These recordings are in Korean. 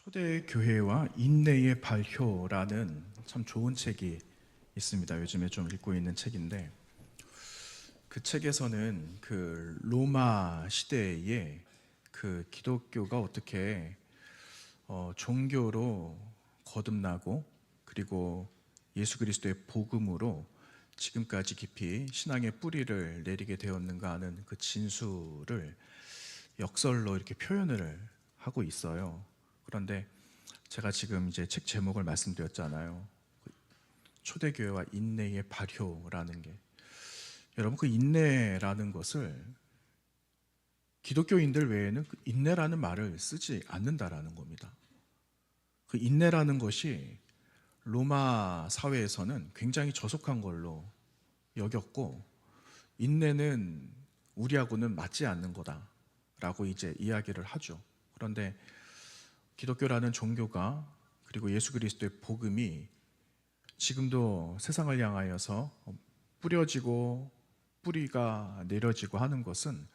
초대교회와 인내의 발효라는 참 좋은 책이 있습니다. 요즘에 좀 읽고 있는 책인데, 그 책에서는 그 로마 시대에 그 기독교가 어떻게 종교로 거듭나고, 그리고 예수 그리스도의 복음으로 지금까지 깊이 신앙의 뿌리를 내리게 되었는가 하는 그 진수를 역설로 이렇게 표현을 하고 있어요. 그런데 제가 지금 이제 책 제목을 말씀드렸잖아요. 초대교회와 인내의 발효라는 게, 여러분, 그 인내라는 것을 기독교인들 외에는 그 인내라는 말을 쓰지 않는다라는 겁니다. 그 인내라는 것이 로마 사회에서는 굉장히 저속한 걸로 여겼고, 인내는 우리하고는 맞지 않는 거다라고 이제 이야기를 하죠. 그런데 기독교라는 종교가, 그리고 예수 그리스도의 복음이 지금도 세상을 향하여서 뿌려지고 뿌리가 내려지고 하는 것은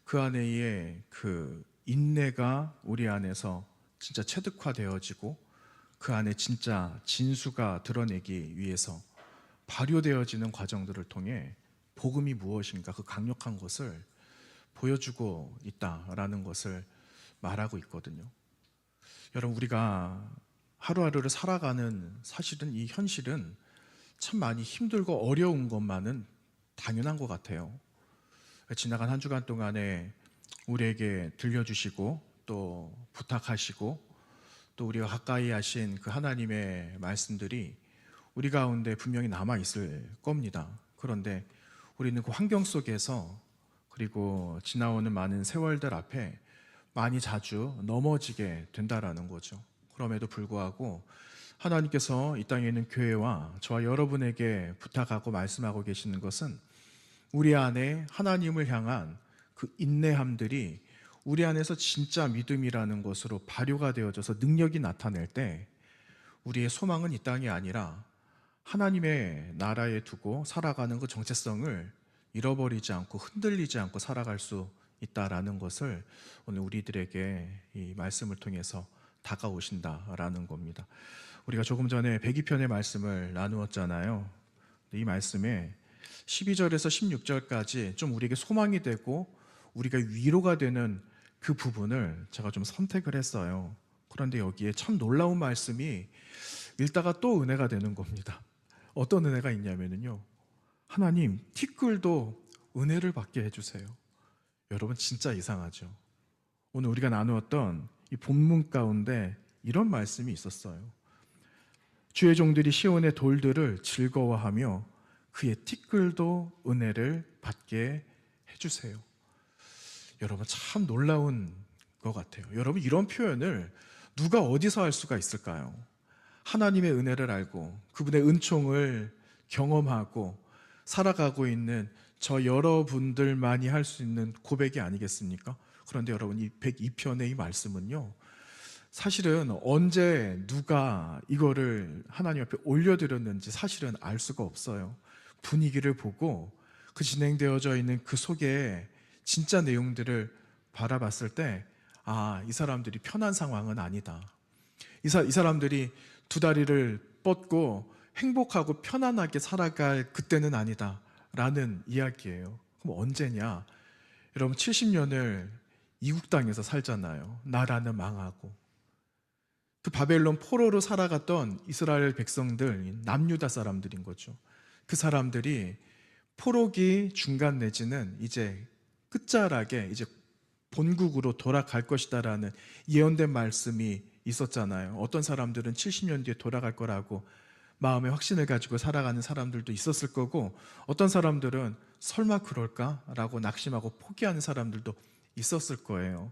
그 안에의 그 인내가 우리 안에서 진짜 체득화되어지고 그 안에 진짜 진수가 드러내기 위해서 발효되어지는 과정들을 통해 복음이 무엇인가, 그 강력한 것을 보여주고 있다라는 것을 말하고 있거든요. 여러분, 우리가 하루하루를 살아가는 사실은 이 현실은 참 많이 힘들고 어려운 것만은 당연한 것 같아요. 지나간 한 주간 동안에 우리에게 들려주시고 또 부탁하시고 또 우리가 가까이 하신 그 하나님의 말씀들이 우리 가운데 분명히 남아 있을 겁니다. 그런데 우리는 그 환경 속에서, 그리고 지나오는 많은 세월들 앞에 많이 자주 넘어지게 된다라는 거죠. 그럼에도 불구하고 하나님께서 이 땅에 있는 교회와 저와 여러분에게 부탁하고 말씀하고 계시는 것은 우리 안에 하나님을 향한 그 인내함들이 우리 안에서 진짜 믿음이라는 것으로 발효가 되어져서 능력이 나타낼 때 우리의 소망은 이 땅이 아니라 하나님의 나라에 두고 살아가는 그 정체성을 잃어버리지 않고 흔들리지 않고 살아갈 수 있다라는 것을 오늘 우리들에게 이 말씀을 통해서 다가오신다라는 겁니다. 우리가 조금 전에 102편의 말씀을 나누었잖아요. 이 말씀에 12절에서 16절까지 좀 우리에게 소망이 되고 우리가 위로가 되는 그 부분을 제가 좀 선택을 했어요. 그런데 여기에 참 놀라운 말씀이 읽다가 또 은혜가 되는 겁니다. 어떤 은혜가 있냐면요, 하나님 티끌도 은혜를 받게 해주세요. 여러분, 진짜 이상하죠. 오늘 우리가 나누었던 이 본문 가운데 이런 말씀이 있었어요. 주의 종들이 시온의 돌들을 즐거워하며 그의 티끌도 은혜를 받게 해주세요. 여러분, 참 놀라운 것 같아요. 여러분, 이런 표현을 누가 어디서 할 수가 있을까요? 하나님의 은혜를 알고 그분의 은총을 경험하고 살아가고 있는 저 여러분들만이 할 수 있는 고백이 아니겠습니까? 그런데 여러분, 이 102편의 이 말씀은요, 사실은 언제 누가 이거를 하나님 앞에 올려드렸는지 사실은 알 수가 없어요. 분위기를 보고 그 진행되어져 있는 그 속에 진짜 내용들을 바라봤을 때, 아, 이 사람들이 편한 상황은 아니다. 이 사람들이 두 다리를 뻗고 행복하고 편안하게 살아갈 그때는 아니다 라는 이야기예요. 그럼 언제냐? 여러분, 70년을 이국 땅에서 살잖아요. 나라는 망하고 그 바벨론 포로로 살아갔던 이스라엘 백성들, 남유다 사람들인 거죠. 그 사람들이 포로기 중간 내지는 이제 끝자락에 이제 본국으로 돌아갈 것이다라는 예언된 말씀이 있었잖아요. 어떤 사람들은 70년 뒤에 돌아갈 거라고 마음의 확신을 가지고 살아가는 사람들도 있었을 거고, 어떤 사람들은 설마 그럴까라고 낙심하고 포기하는 사람들도 있었을 거예요.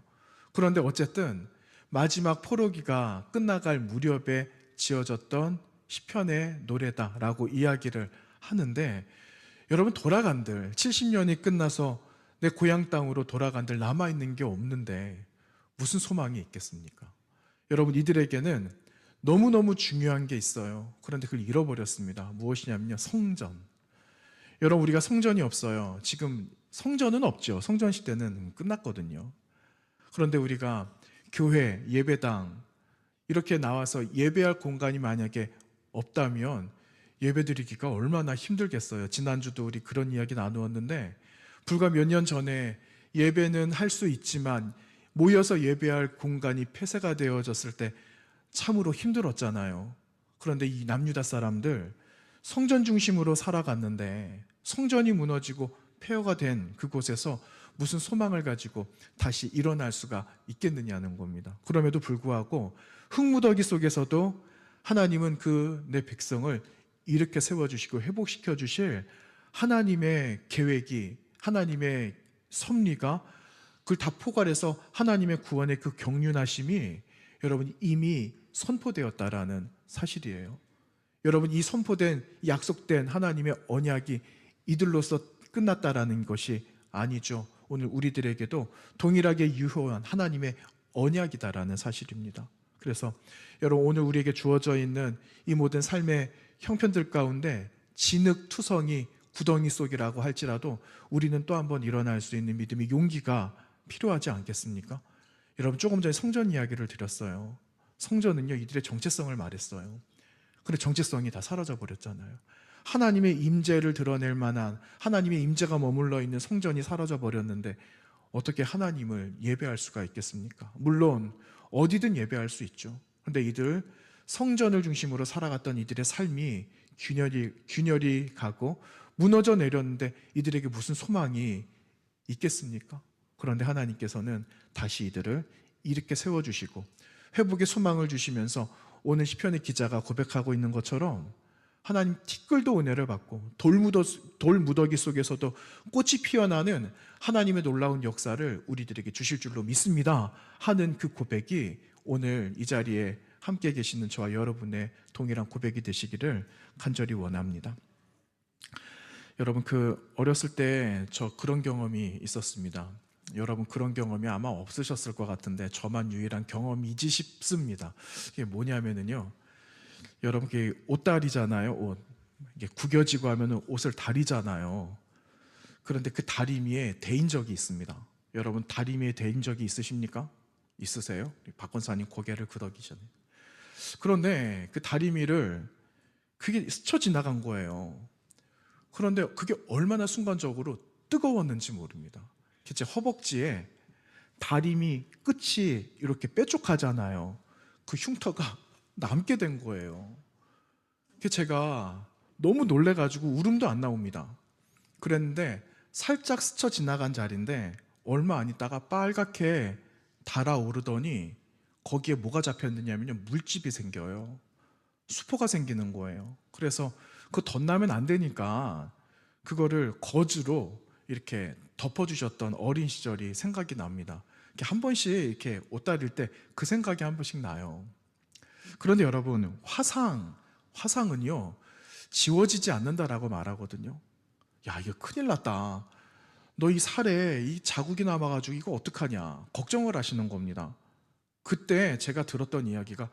그런데 어쨌든 마지막 포로기가 끝나갈 무렵에 지어졌던 시편의 노래다라고 이야기를 하는데, 여러분, 돌아간들 70년이 끝나서 내 고향 땅으로 돌아간들 남아있는 게 없는데 무슨 소망이 있겠습니까? 여러분, 이들에게는 너무너무 중요한 게 있어요. 그런데 그걸 잃어버렸습니다. 무엇이냐면요, 성전. 여러분, 우리가 성전이 없어요. 지금 성전은 없죠. 성전 시대는 끝났거든요. 그런데 우리가 교회, 예배당, 이렇게 나와서 예배할 공간이 만약에 없다면 예배드리기가 얼마나 힘들겠어요. 지난주도 우리 그런 이야기 나누었는데, 불과 몇 년 전에 예배는 할 수 있지만 모여서 예배할 공간이 폐쇄가 되어졌을 때 참으로 힘들었잖아요. 그런데 이 남유다 사람들 성전 중심으로 살아갔는데 성전이 무너지고 폐허가 된 그곳에서 무슨 소망을 가지고 다시 일어날 수가 있겠느냐는 겁니다. 그럼에도 불구하고 흙무더기 속에서도 하나님은 그 내 백성을 이렇게 세워주시고 회복시켜 주실 하나님의 계획이, 하나님의 섭리가 그걸 다 포괄해서 하나님의 구원의 그 경륜하심이 여러분 이미 선포되었다라는 사실이에요. 여러분, 이 선포된, 약속된 하나님의 언약이 이들로서 끝났다라는 것이 아니죠. 오늘 우리들에게도 동일하게 유효한 하나님의 언약이다라는 사실입니다. 그래서 여러분, 오늘 우리에게 주어져 있는 이 모든 삶의 형편들 가운데 진흙투성이 구덩이 속이라고 할지라도 우리는 또 한 번 일어날 수 있는 믿음의 용기가 필요하지 않겠습니까? 여러분, 조금 전에 성전 이야기를 드렸어요. 성전은요, 이들의 정체성을 말했어요. 근데 정체성이 다 사라져 버렸잖아요. 하나님의 임재를 드러낼 만한, 하나님의 임재가 머물러 있는 성전이 사라져 버렸는데 어떻게 하나님을 예배할 수가 있겠습니까? 물론 어디든 예배할 수 있죠. 근데 이들 성전을 중심으로 살아갔던 이들의 삶이 균열이 가고 무너져 내렸는데 이들에게 무슨 소망이 있겠습니까? 그런데 하나님께서는 다시 이들을 이렇게 세워주시고 회복의 소망을 주시면서 오늘 시편의 기자가 고백하고 있는 것처럼 하나님 티끌도 은혜를 받고 돌무더기 속에서도 꽃이 피어나는 하나님의 놀라운 역사를 우리들에게 주실 줄로 믿습니다 하는 그 고백이 오늘 이 자리에 함께 계시는 저와 여러분의 동일한 고백이 되시기를 간절히 원합니다. 여러분, 어렸을 때 저 그런 경험이 있었습니다. 여러분, 그런 경험이 아마 없으셨을 것 같은데 저만 유일한 경험이지 싶습니다. 이게 뭐냐면요, 여러분, 이게 옷다리잖아요. 옷 이게 구겨지고 하면 옷을 다리잖아요. 그런데 그 다리미에 대인 적이 있습니다. 여러분, 다리미에 대인 적이 있으십니까? 있으세요? 박 권사님 고개를 끄덕이셨네요. 그런데 그 다리미를 그게 스쳐 지나간 거예요. 그런데 그게 얼마나 순간적으로 뜨거웠는지 모릅니다. 제 허벅지에 다리미 끝이 이렇게 뾰족하잖아요. 그 흉터가 남게 된 거예요. 제가 너무 놀래가지고 울음도 안 나옵니다. 그랬는데 살짝 스쳐 지나간 자리인데 얼마 안 있다가 빨갛게 달아오르더니 거기에 뭐가 잡혔느냐면요, 물집이 생겨요. 수포가 생기는 거예요. 그래서 그거 덧나면 안 되니까 그거를 거즈로 이렇게 덮어주셨던 어린 시절이 생각이 납니다. 한 번씩 이렇게 옷 다릴 때 그 생각이 한 번씩 나요. 그런데 여러분, 화상은요 지워지지 않는다라고 말하거든요. 야, 이거 큰일 났다. 너 이 살에 이 자국이 남아가지고 이거 어떡하냐 걱정을 하시는 겁니다. 그때 제가 들었던 이야기가,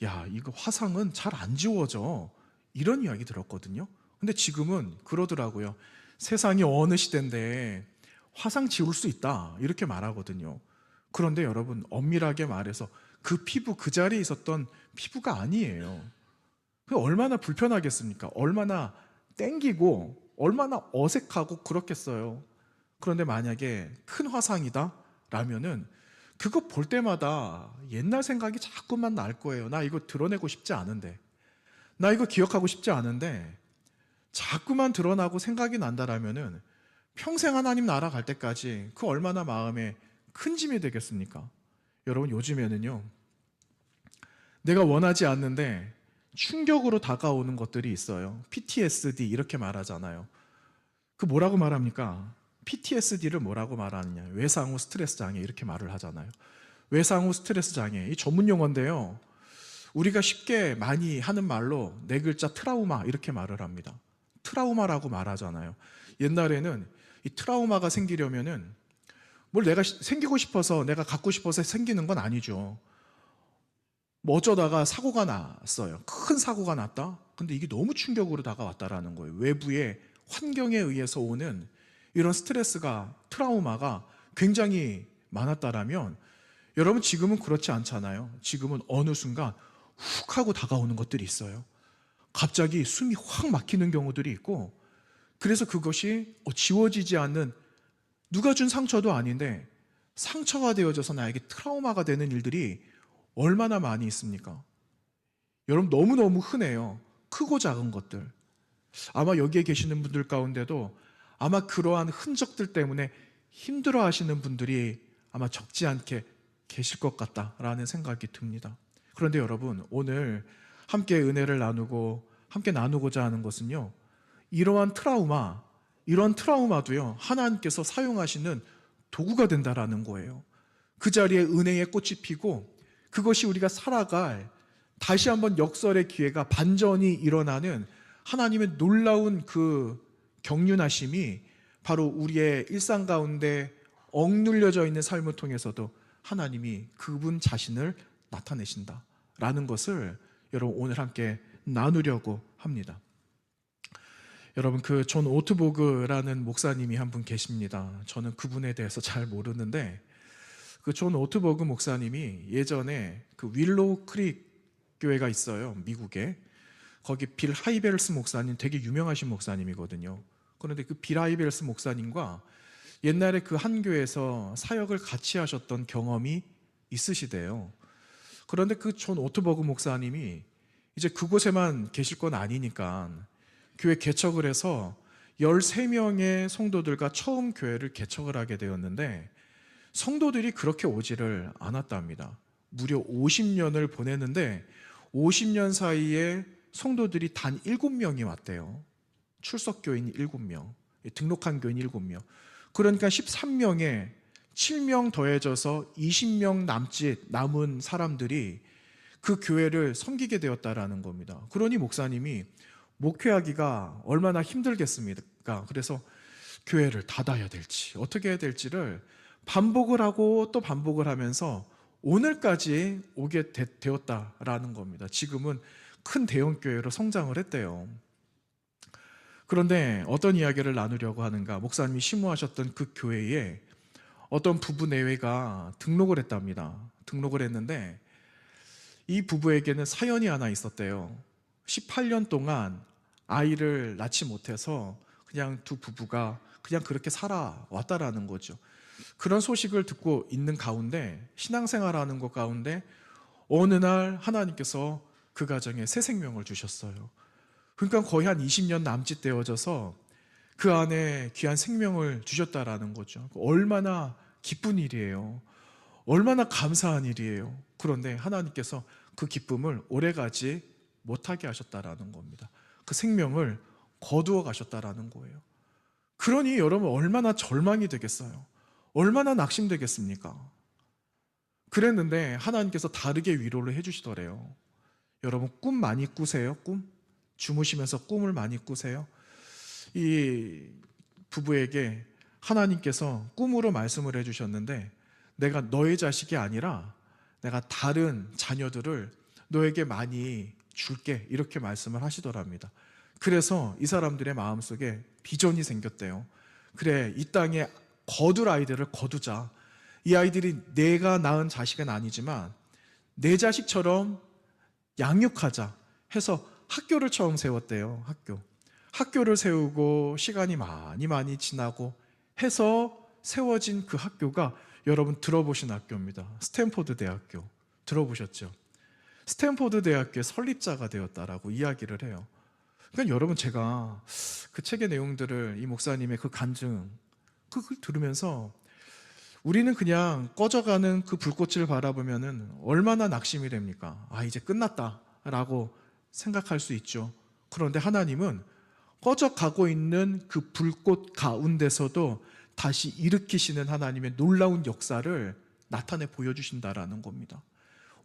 야, 이거 화상은 잘 안 지워져, 이런 이야기 들었거든요. 근데 지금은 그러더라고요. 세상이 어느 시대인데 화상 지울 수 있다 이렇게 말하거든요. 그런데 여러분, 엄밀하게 말해서 그 피부, 그 자리에 있었던 피부가 아니에요. 얼마나 불편하겠습니까? 얼마나 땡기고 얼마나 어색하고 그렇겠어요. 그런데 만약에 큰 화상이다 라면은 그거 볼 때마다 옛날 생각이 자꾸만 날 거예요. 나 이거 드러내고 싶지 않은데, 나 이거 기억하고 싶지 않은데 자꾸만 드러나고 생각이 난다라면은 평생 하나님 나라 갈 때까지 그 얼마나 마음에 큰 짐이 되겠습니까? 여러분, 요즘에는요 내가 원하지 않는데 충격으로 다가오는 것들이 있어요. PTSD 이렇게 말하잖아요. 그 뭐라고 말합니까? PTSD를 뭐라고 말하느냐, 외상 후 스트레스 장애 이렇게 말을 하잖아요. 외상 후 스트레스 장애, 이 전문 용어인데요, 우리가 쉽게 많이 하는 말로 네 글자 트라우마 이렇게 말을 합니다. 트라우마라고 말하잖아요. 옛날에는 이 트라우마가 생기려면은 뭘 내가 생기고 싶어서, 내가 갖고 싶어서 생기는 건 아니죠. 뭐 어쩌다가 사고가 났어요. 큰 사고가 났다? 근데 이게 너무 충격으로 다가왔다라는 거예요. 외부의 환경에 의해서 오는 이런 스트레스가, 트라우마가 굉장히 많았다라면 여러분 지금은 그렇지 않잖아요. 지금은 어느 순간 훅 하고 다가오는 것들이 있어요. 갑자기 숨이 확 막히는 경우들이 있고, 그래서 그것이 지워지지 않는, 누가 준 상처도 아닌데 상처가 되어져서 나에게 트라우마가 되는 일들이 얼마나 많이 있습니까? 여러분 너무너무 흔해요. 크고 작은 것들. 아마 여기에 계시는 분들 가운데도 아마 그러한 흔적들 때문에 힘들어 하시는 분들이 아마 적지 않게 계실 것 같다라는 생각이 듭니다. 그런데 여러분, 오늘 함께 은혜를 나누고 함께 나누고자 하는 것은요, 이러한 이런 트라우마도요, 하나님께서 사용하시는 도구가 된다라는 거예요. 그 자리에 은혜의 꽃이 피고 그것이 우리가 살아갈 다시 한번 역설의 기회가 반전이 일어나는 하나님의 놀라운 그 경륜하심이 바로 우리의 일상 가운데 억눌려져 있는 삶을 통해서도 하나님이 그분 자신을 나타내신다라는 것을 여러분 오늘 함께 나누려고 합니다. 여러분, 그 존 오트보그라는 목사님이 한 분 계십니다. 저는 그분에 대해서 잘 모르는데, 그 존 오트보그 목사님이 예전에 그 윌로우 크릭 교회가 있어요, 미국에. 거기 빌 하이벨스 목사님, 되게 유명하신 목사님이거든요. 그런데 그 빌 하이벨스 목사님과 옛날에 그 한 교회에서 사역을 같이 하셨던 경험이 있으시대요. 그런데 그 존 오트버그 목사님이 이제 그곳에만 계실 건 아니니까 교회 개척을 해서 13명의 성도들과 처음 교회를 개척을 하게 되었는데, 성도들이 그렇게 오지를 않았답니다. 무려 50년을 보냈는데 50년 사이에 성도들이 단 7명이 왔대요. 출석교인 7명, 등록한 교인 7명. 그러니까 13명에 7명 더해져서 20명 남은 사람들이 그 교회를 섬기게 되었다라는 겁니다. 그러니 목사님이 목회하기가 얼마나 힘들겠습니까? 그래서 교회를 닫아야 될지 어떻게 해야 될지를 반복을 하고 또 반복을 하면서 오늘까지 오게 되었다라는 겁니다. 지금은 큰 대형 교회로 성장을 했대요. 그런데 어떤 이야기를 나누려고 하는가? 목사님이 심무하셨던 그 교회에 어떤 부부 내외가 등록을 했답니다. 등록을 했는데 이 부부에게는 사연이 하나 있었대요. 18년 동안 아이를 낳지 못해서 그냥 두 부부가 그냥 그렇게 살아왔다라는 거죠. 그런 소식을 듣고 있는 가운데, 신앙생활하는 것 가운데 어느 날 하나님께서 그 가정에 새 생명을 주셨어요. 그러니까 거의 한 20년 남짓 되어져서 그 안에 귀한 생명을 주셨다라는 거죠. 얼마나 기쁜 일이에요. 얼마나 감사한 일이에요. 그런데 하나님께서 그 기쁨을 오래가지 못하게 하셨다라는 겁니다. 그 생명을 거두어 가셨다라는 거예요. 그러니 여러분 얼마나 절망이 되겠어요. 얼마나 낙심되겠습니까? 그랬는데 하나님께서 다르게 위로를 해주시더래요. 여러분 꿈 많이 꾸세요? 꿈? 주무시면서 꿈을 많이 꾸세요? 이 부부에게 하나님께서 꿈으로 말씀을 해주셨는데, 내가 너의 자식이 아니라 내가 다른 자녀들을 너에게 많이 줄게, 이렇게 말씀을 하시더랍니다. 그래서 이 사람들의 마음속에 비전이 생겼대요. 그래, 이 땅에 거둘 아이들을 거두자. 이 아이들이 내가 낳은 자식은 아니지만 내 자식처럼 양육하자 해서 학교를 처음 세웠대요. 학교를 세우고 시간이 많이 지나고 해서 세워진 그 학교가 여러분 들어보신 학교입니다. 스탠포드 대학교. 들어보셨죠? 스탠포드 대학교의 설립자가 되었다라고 이야기를 해요. 그러니까 여러분, 제가 그 책의 내용들을, 이 목사님의 그 간증, 그걸 들으면서 우리는 그냥 꺼져가는 그 불꽃을 바라보면은 얼마나 낙심이 됩니까? 아, 이제 끝났다라고 생각할 수 있죠. 그런데 하나님은 꺼져가고 있는 그 불꽃 가운데서도 다시 일으키시는 하나님의 놀라운 역사를 나타내 보여주신다라는 겁니다.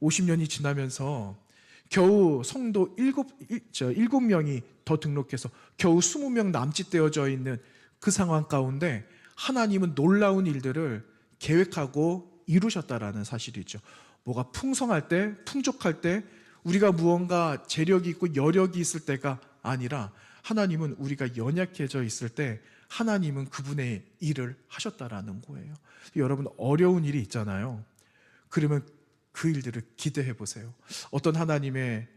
50년이 지나면서 겨우 성도 7명이 더 등록해서 겨우 20명 남짓되어져 있는 그 상황 가운데 하나님은 놀라운 일들을 계획하고 이루셨다라는 사실이죠. 뭐가 풍성할 때, 풍족할 때, 우리가 무언가 재력이 있고 여력이 있을 때가 아니라 하나님은 우리가 연약해져 있을 때 하나님은 그분의 일을 하셨다라는 거예요. 여러분, 어려운 일이 있잖아요. 그러면 그 일들을 기대해 보세요. 어떤 하나님의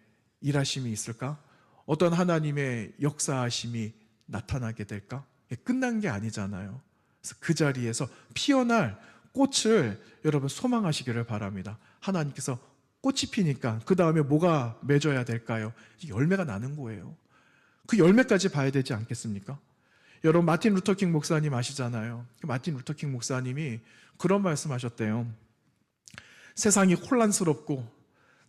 일하심이 있을까? 어떤 하나님의 역사하심이 나타나게 될까? 끝난 게 아니잖아요. 그래서 그 자리에서 피어날 꽃을 여러분 소망하시기를 바랍니다. 하나님께서 꽃이 피니까 그 다음에 뭐가 맺어야 될까요? 열매가 나는 거예요. 그 열매까지 봐야 되지 않겠습니까? 여러분 마틴 루터킹 목사님 아시잖아요. 마틴 루터킹 목사님이 그런 말씀하셨대요. 세상이 혼란스럽고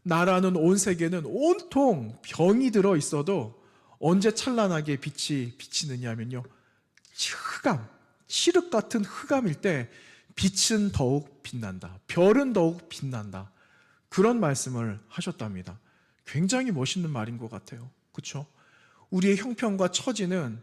나라는 온 세계는 온통 병이 들어 있어도 언제 찬란하게 빛이 비치느냐면요, 흑암, 칠흑 같은 흑암일 때 빛은 더욱 빛난다, 별은 더욱 빛난다, 그런 말씀을 하셨답니다. 굉장히 멋있는 말인 것 같아요. 그렇죠? 우리의 형편과 처지는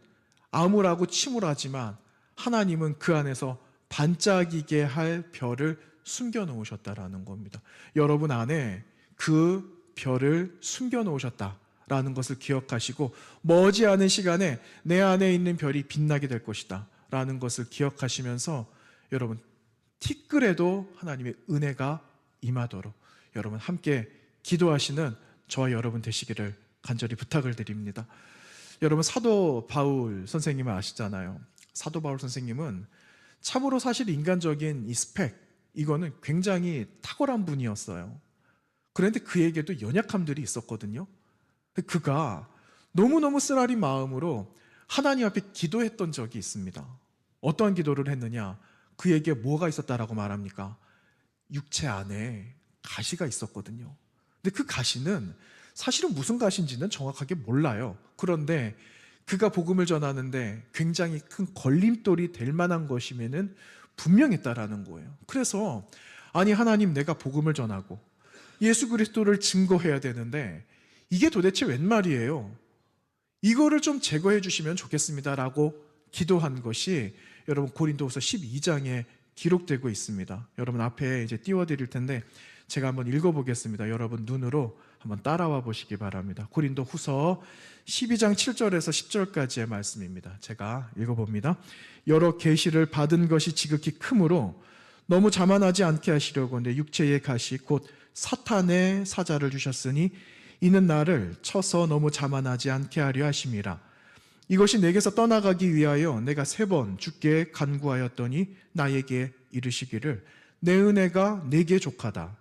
암울하고 침울하지만 하나님은 그 안에서 반짝이게 할 별을 숨겨 놓으셨다라는 겁니다. 여러분 안에 그 별을 숨겨 놓으셨다라는 것을 기억하시고 머지않은 시간에 내 안에 있는 별이 빛나게 될 것이다 라는 것을 기억하시면서 여러분 티끌에도 하나님의 은혜가 임하도록 여러분 함께 기도하시는 저와 여러분 되시기를 간절히 부탁을 드립니다. 여러분 사도 바울 선생님을 아시잖아요. 사도 바울 선생님은 참으로 사실 인간적인 이 스펙, 이거는 굉장히 탁월한 분이었어요. 그런데 그에게도 연약함들이 있었거든요. 그가 너무너무 쓰라린 마음으로 하나님 앞에 기도했던 적이 있습니다. 어떠한 기도를 했느냐? 그에게 뭐가 있었다라고 말합니까? 육체 안에 가시가 있었거든요. 근데 그 가시는 사실은 무슨 가시인지는 정확하게 몰라요. 그런데 그가 복음을 전하는데 굉장히 큰 걸림돌이 될 만한 것이면은 분명했다라는 거예요. 그래서 아니 하나님, 내가 복음을 전하고 예수 그리스도를 증거해야 되는데 이게 도대체 웬 말이에요? 이거를 좀 제거해 주시면 좋겠습니다라고 기도한 것이 여러분 고린도후서 12장에 기록되고 있습니다. 여러분 앞에 이제 띄워드릴 텐데 제가 한번 읽어보겠습니다. 여러분 눈으로 한번 따라와 보시기 바랍니다. 고린도후서 12장 7절에서 10절까지의 말씀입니다. 제가 읽어봅니다. 여러 계시를 받은 것이 지극히 크므로 너무 자만하지 않게 하시려고 내 육체의 가시 곧 사탄의 사자를 주셨으니 이는 나를 쳐서 너무 자만하지 않게 하려 하심이라. 이것이 내게서 떠나가기 위하여 내가 3번 주께 간구하였더니 나에게 이르시기를 내 은혜가 내게 족하다.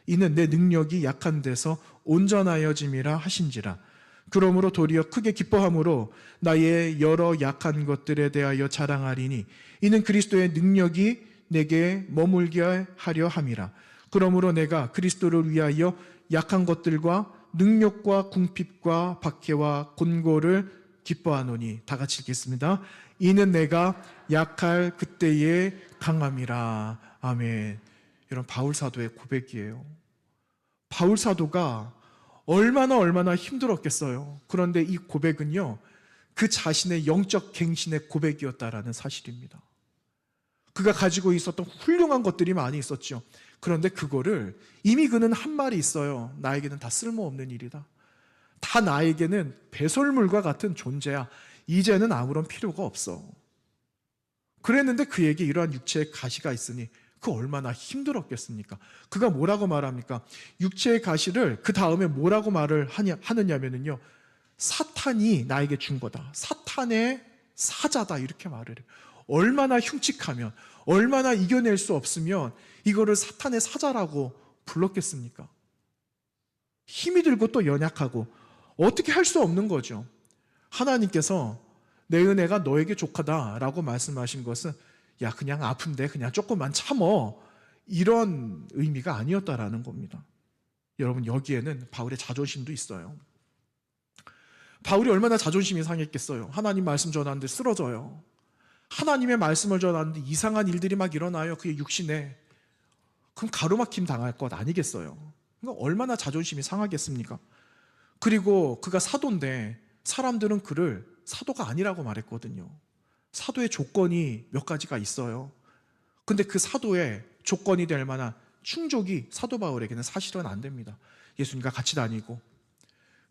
이는 내 능력이 약한 데서 온전하여짐이라 하신지라. 그러므로 도리어 크게 기뻐함으로 나의 여러 약한 것들에 대하여 자랑하리니 이는 그리스도의 능력이 내게 머물게 하려 함이라. 그러므로 내가 그리스도를 위하여 약한 것들과 능력과 궁핍과 박해와 곤고를 기뻐하노니. 다 같이 읽겠습니다. 이는 내가 약할 그때의 강함이라. 아멘. 여러분 바울 사도의 고백이에요. 바울 사도가 얼마나 힘들었겠어요. 그런데 이 고백은요, 그 자신의 영적 갱신의 고백이었다라는 사실입니다. 그가 가지고 있었던 훌륭한 것들이 많이 있었죠. 그런데 그거를 이미 그는 한 말이 있어요. 나에게는 다 쓸모없는 일이다. 다 나에게는 배설물과 같은 존재야. 이제는 아무런 필요가 없어. 그랬는데 그에게 이러한 육체의 가시가 있으니 그 얼마나 힘들었겠습니까? 그가 뭐라고 말합니까? 육체의 가시를 그 다음에 뭐라고 말을 하느냐면요, 사탄이 나에게 준 거다. 사탄의 사자다. 이렇게 말을 해요. 얼마나 흉측하면, 얼마나 이겨낼 수 없으면 이거를 사탄의 사자라고 불렀겠습니까? 힘이 들고 또 연약하고 어떻게 할 수 없는 거죠. 하나님께서 내 은혜가 너에게 족하다라고 말씀하신 것은 야, 그냥 아픈데 그냥 조금만 참어, 이런 의미가 아니었다라는 겁니다. 여러분 여기에는 바울의 자존심도 있어요. 바울이 얼마나 자존심이 상했겠어요. 하나님 말씀 전하는데 쓰러져요. 하나님의 말씀을 전하는데 이상한 일들이 막 일어나요. 그의 육신에. 그럼 가로막힘 당할 것 아니겠어요? 그러니까 얼마나 자존심이 상하겠습니까? 그리고 그가 사도인데 사람들은 그를 사도가 아니라고 말했거든요. 사도의 조건이 몇 가지가 있어요. 근데 그 사도의 조건이 될 만한 충족이 사도 바울에게는 사실은 안 됩니다. 예수님과 같이 다니고,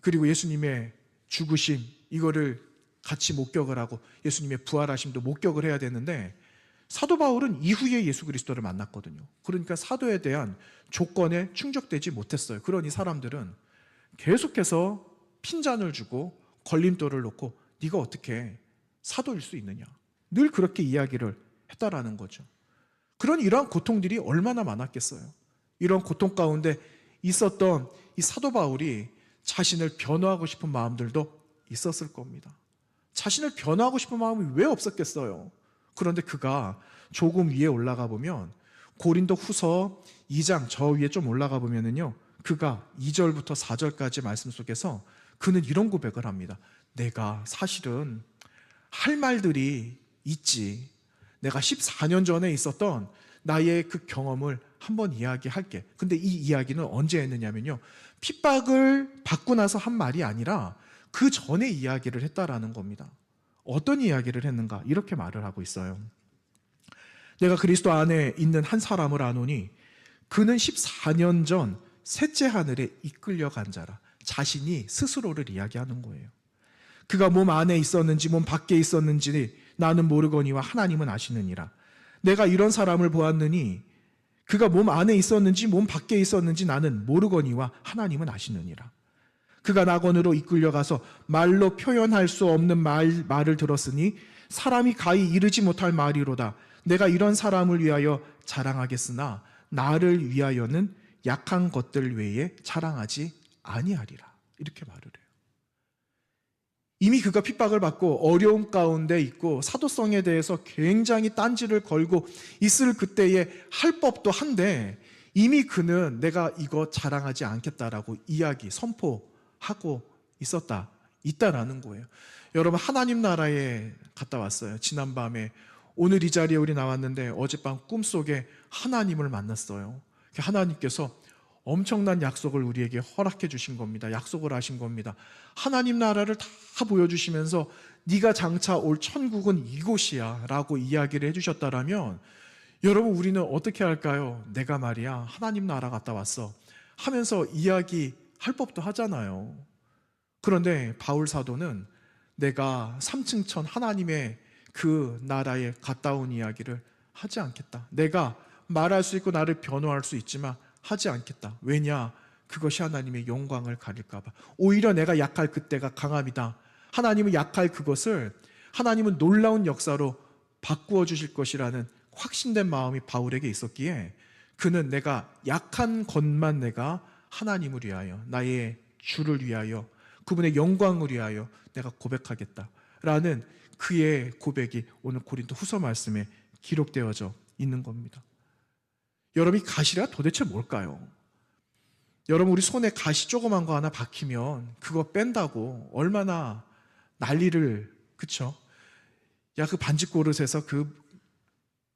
그리고 예수님의 죽으심 이거를 같이 목격을 하고 예수님의 부활하심도 목격을 해야 되는데 사도 바울은 이후에 예수 그리스도를 만났거든요. 그러니까 사도에 대한 조건에 충족되지 못했어요. 그러니 사람들은 계속해서 핀잔을 주고 걸림돌을 놓고 네가 어떻게 사도일 수 있느냐, 늘 그렇게 이야기를 했다라는 거죠. 그런 이러한 고통들이 얼마나 많았겠어요. 이런 고통 가운데 있었던 이 사도 바울이 자신을 변호하고 싶은 마음들도 있었을 겁니다. 자신을 변호하고 싶은 마음이 왜 없었겠어요? 그런데 그가 조금 위에 올라가 보면 고린도 후서 2장 저 위에 좀 올라가 보면은요, 그가 2절부터 4절까지 말씀 속에서 그는 이런 고백을 합니다. 내가 사실은 할 말들이 있지. 내가 14년 전에 있었던 나의 그 경험을 한번 이야기할게. 근데 이 이야기는 언제 했느냐면요, 핍박을 받고 나서 한 말이 아니라 그 전에 이야기를 했다라는 겁니다. 어떤 이야기를 했는가? 이렇게 말을 하고 있어요. 내가 그리스도 안에 있는 한 사람을 아노니 그는 14년 전 셋째 하늘에 이끌려간 자라. 자신이 스스로를 이야기하는 거예요. 그가 몸 안에 있었는지 몸 밖에 있었는지 나는 모르거니와 하나님은 아시느니라. 내가 이런 사람을 보았느니 그가 몸 안에 있었는지 몸 밖에 있었는지 나는 모르거니와 하나님은 아시느니라. 그가 낙원으로 이끌려가서 말로 표현할 수 없는 말을 들었으니 사람이 가히 이르지 못할 말이로다. 내가 이런 사람을 위하여 자랑하겠으나 나를 위하여는 약한 것들 외에 자랑하지 아니하리라. 이렇게 말을 해요. 이미 그가 핍박을 받고 어려움 가운데 있고 사도성에 대해서 굉장히 딴지를 걸고 있을 그때에 할 법도 한데 이미 그는 내가 이거 자랑하지 않겠다라고 이야기, 선포하고 있다라는 거예요. 여러분, 하나님 나라에 갔다 왔어요. 지난밤에. 오늘 이 자리에 우리 나왔는데 어젯밤 꿈속에 하나님을 만났어요. 하나님께서 엄청난 약속을 우리에게 허락해 주신 겁니다. 약속을 하신 겁니다. 하나님 나라를 다 보여주시면서 네가 장차 올 천국은 이곳이야 라고 이야기를 해주셨다라면 여러분, 우리는 어떻게 할까요? 내가 말이야 하나님 나라 갔다 왔어 하면서 이야기할 법도 하잖아요. 그런데 바울 사도는 내가 3층 천 하나님의 그 나라에 갔다 온 이야기를 하지 않겠다. 내가 말할 수 있고 나를 변호할 수 있지만 하지 않겠다. 왜냐? 그것이 하나님의 영광을 가릴까 봐. 오히려 내가 약할 그때가 강함이다. 하나님은 약할 그것을 하나님은 놀라운 역사로 바꾸어 주실 것이라는 확신된 마음이 바울에게 있었기에 그는 내가 약한 것만 내가 하나님을 위하여, 나의 주를 위하여, 그분의 영광을 위하여 내가 고백하겠다라는 그의 고백이 오늘 고린도 후서 말씀에 기록되어져 있는 겁니다. 여러분, 이 가시가 도대체 뭘까요? 여러분, 우리 손에 가시 조그만 거 하나 박히면 그거 뺀다고 얼마나 난리를, 그쵸? 야, 그 반지꼬릇에서 그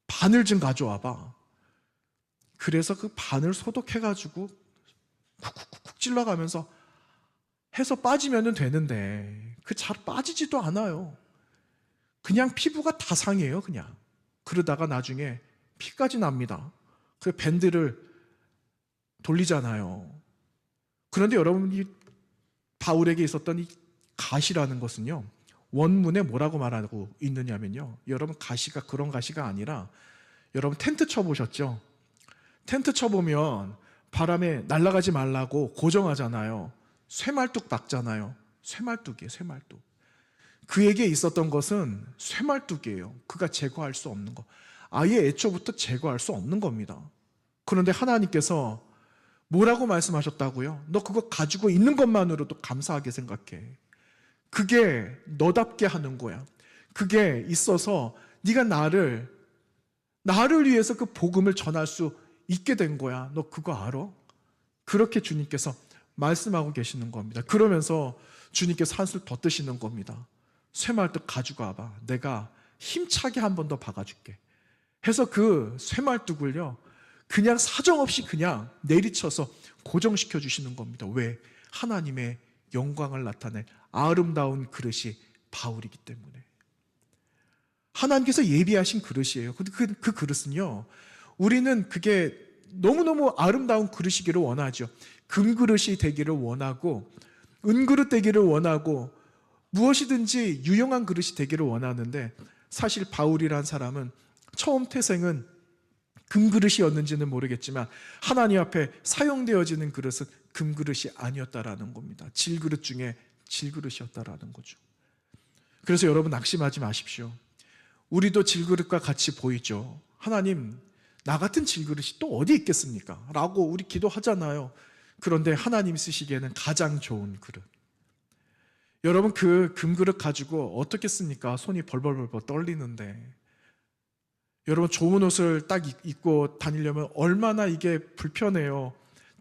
바늘 좀 가져와 봐. 그래서 그 바늘 소독해가지고 쿡쿡쿡 찔러가면서 해서 빠지면 되는데 그 잘 빠지지도 않아요. 그냥 피부가 다 상해요. 그냥 그러다가 나중에 피까지 납니다. 그 밴드를 돌리잖아요. 그런데 여러분이 바울에게 있었던 이 가시라는 것은요, 원문에 뭐라고 말하고 있느냐면요, 여러분, 가시가 그런 가시가 아니라, 여러분 텐트 쳐보셨죠? 텐트 쳐보면 바람에 날아가지 말라고 고정하잖아요. 쇠말뚝 박잖아요. 쇠말뚝이에요. 쇠말뚝. 그에게 있었던 것은 쇠말뚝이에요. 그가 제거할 수 없는 거. 아예 애초부터 제거할 수 없는 겁니다. 그런데 하나님께서 뭐라고 말씀하셨다고요? 너 그거 가지고 있는 것만으로도 감사하게 생각해. 그게 너답게 하는 거야. 그게 있어서 네가 나를 위해서 그 복음을 전할 수 있게 된 거야. 너 그거 알아? 그렇게 주님께서 말씀하고 계시는 겁니다. 그러면서 주님께서 한술 더 뜨시는 겁니다. 쇠말뚝 가지고 와봐. 내가 힘차게 한 번 더 박아줄게. 해서 그 쇠말뚝을요, 그냥 사정없이 그냥 내리쳐서 고정시켜 주시는 겁니다. 왜? 하나님의 영광을 나타낼 아름다운 그릇이 바울이기 때문에. 하나님께서 예비하신 그릇이에요. 그 그릇은요, 우리는 그게 너무너무 아름다운 그릇이기를 원하죠. 금그릇이 되기를 원하고, 은그릇 되기를 원하고, 무엇이든지 유용한 그릇이 되기를 원하는데, 사실 바울이란 사람은 처음 태생은 금그릇이었는지는 모르겠지만 하나님 앞에 사용되어지는 그릇은 금그릇이 아니었다라는 겁니다. 질그릇 중에 질그릇이었다라는 거죠. 그래서 여러분 낙심하지 마십시오. 우리도 질그릇과 같이 보이죠. 하나님, 나 같은 질그릇이 또 어디 있겠습니까? 라고 우리 기도하잖아요. 그런데 하나님 쓰시기에는 가장 좋은 그릇. 여러분, 그 금그릇 가지고 어떻게 씁니까? 손이 벌벌벌 떨리는데. 여러분, 좋은 옷을 딱 입고 다니려면 얼마나 이게 불편해요.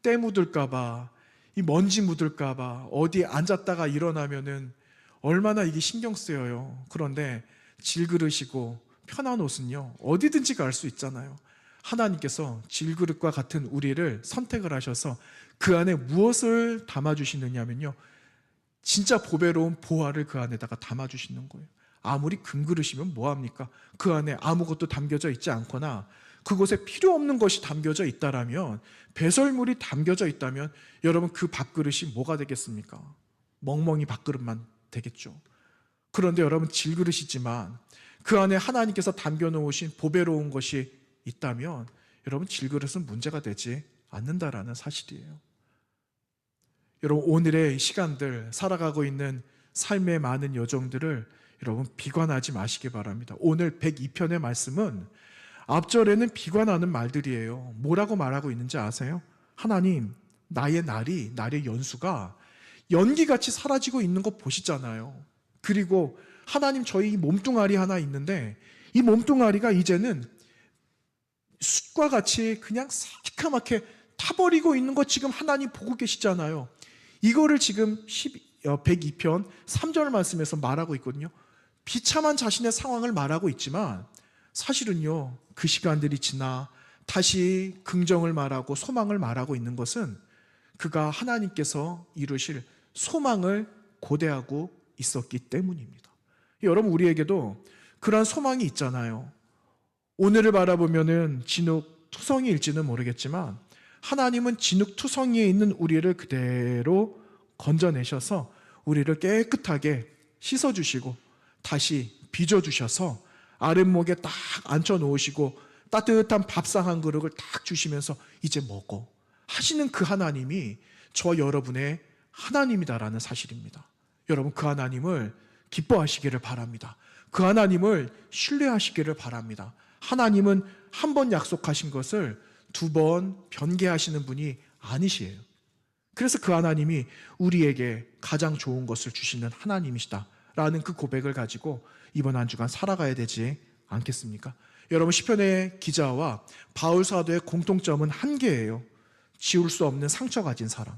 때 묻을까봐, 이 먼지 묻을까봐, 어디에 앉았다가 일어나면은 얼마나 이게 신경 쓰여요. 그런데 질그릇이고 편한 옷은요, 어디든지 갈 수 있잖아요. 하나님께서 질그릇과 같은 우리를 선택을 하셔서 그 안에 무엇을 담아주시느냐면요, 진짜 보배로운 보화를 그 안에다가 담아주시는 거예요. 아무리 금그릇이면 뭐합니까? 그 안에 아무것도 담겨져 있지 않거나 그곳에 필요 없는 것이 담겨져 있다라면, 배설물이 담겨져 있다면 여러분, 그 밥그릇이 뭐가 되겠습니까? 멍멍이 밥그릇만 되겠죠. 그런데 여러분, 질그릇이지만 그 안에 하나님께서 담겨놓으신 보배로운 것이 있다면 여러분, 질그릇은 문제가 되지 않는다라는 사실이에요. 여러분, 오늘의 시간들, 살아가고 있는 삶의 많은 여정들을 여러분 비관하지 마시기 바랍니다. 오늘 102편의 말씀은 앞절에는 비관하는 말들이에요. 뭐라고 말하고 있는지 아세요? 하나님, 나의 연수가 연기같이 사라지고 있는 거 보시잖아요. 그리고 하나님, 저희 이 몸뚱아리 하나 있는데 이 몸뚱아리가 이제는 숯과 같이 그냥 새카맣게 타버리고 있는 거 지금 하나님 보고 계시잖아요. 이거를 지금 102편 3절 말씀에서 말하고 있거든요. 비참한 자신의 상황을 말하고 있지만 사실은요, 그 시간들이 지나 다시 긍정을 말하고 소망을 말하고 있는 것은 그가 하나님께서 이루실 소망을 고대하고 있었기 때문입니다. 여러분, 우리에게도 그러한 소망이 있잖아요. 오늘을 바라보면은 진흙투성이일지는 모르겠지만 하나님은 진흙투성이에 있는 우리를 그대로 건져내셔서 우리를 깨끗하게 씻어주시고 다시 빚어주셔서 아랫목에 딱 앉혀놓으시고 따뜻한 밥상 한 그릇을 딱 주시면서 이제 먹어 하시는 그 하나님이 저 여러분의 하나님이다라는 사실입니다. 여러분, 그 하나님을 기뻐하시기를 바랍니다. 그 하나님을 신뢰하시기를 바랍니다. 하나님은 한 번 약속하신 것을 두 번 변개하시는 분이 아니시에요. 그래서 그 하나님이 우리에게 가장 좋은 것을 주시는 하나님이시다라는 그 고백을 가지고 이번 한 주간 살아가야 되지 않겠습니까? 여러분, 시편의 기자와 바울 사도의 공통점은 한 개예요. 지울 수 없는 상처 가진 사람.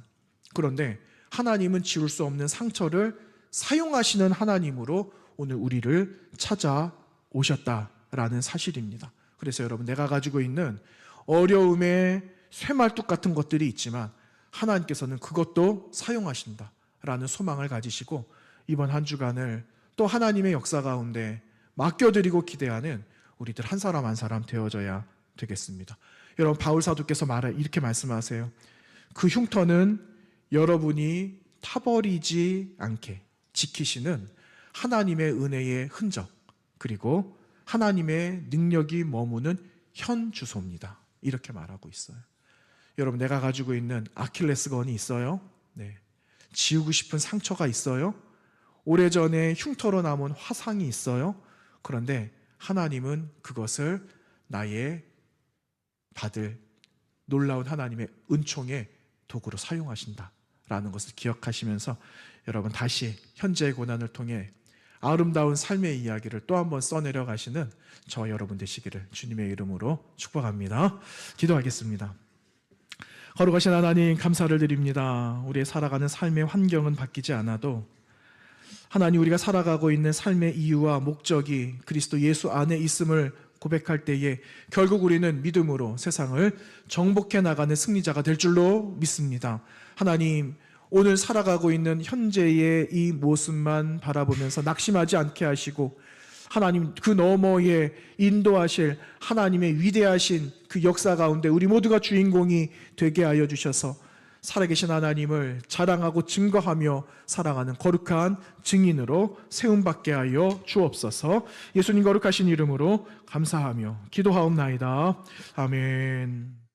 그런데 하나님은 지울 수 없는 상처를 사용하시는 하나님으로 오늘 우리를 찾아오셨다라는 사실입니다. 그래서 여러분, 내가 가지고 있는 어려움의 쇠말뚝 같은 것들이 있지만 하나님께서는 그것도 사용하신다라는 소망을 가지시고 이번 한 주간을 또 하나님의 역사 가운데 맡겨드리고 기대하는 우리들 한 사람 한 사람 되어져야 되겠습니다. 여러분, 바울 사도께서 이렇게 말씀하세요. 그 흉터는 여러분이 타버리지 않게 지키시는 하나님의 은혜의 흔적, 그리고 하나님의 능력이 머무는 현 주소입니다. 이렇게 말하고 있어요. 여러분, 내가 가지고 있는 아킬레스건이 있어요? 네. 지우고 싶은 상처가 있어요? 오래전에 흉터로 남은 화상이 있어요? 그런데 하나님은 그것을 나의 받을 놀라운 하나님의 은총의 도구로 사용하신다라는 것을 기억하시면서 여러분, 다시 현재의 고난을 통해 아름다운 삶의 이야기를 또 한 번 써내려 가시는 저 여러분 되시기를 주님의 이름으로 축복합니다. 기도하겠습니다. 거룩하신 하나님, 감사를 드립니다. 우리의 살아가는 삶의 환경은 바뀌지 않아도 하나님, 우리가 살아가고 있는 삶의 이유와 목적이 그리스도 예수 안에 있음을 고백할 때에 결국 우리는 믿음으로 세상을 정복해 나가는 승리자가 될 줄로 믿습니다. 하나님, 오늘 살아가고 있는 현재의 이 모습만 바라보면서 낙심하지 않게 하시고 하나님, 그 너머에 인도하실 하나님의 위대하신 그 역사 가운데 우리 모두가 주인공이 되게 하여 주셔서 살아계신 하나님을 자랑하고 증거하며 살아가는 거룩한 증인으로 세움받게 하여 주옵소서. 예수님 거룩하신 이름으로 감사하며 기도하옵나이다. 아멘.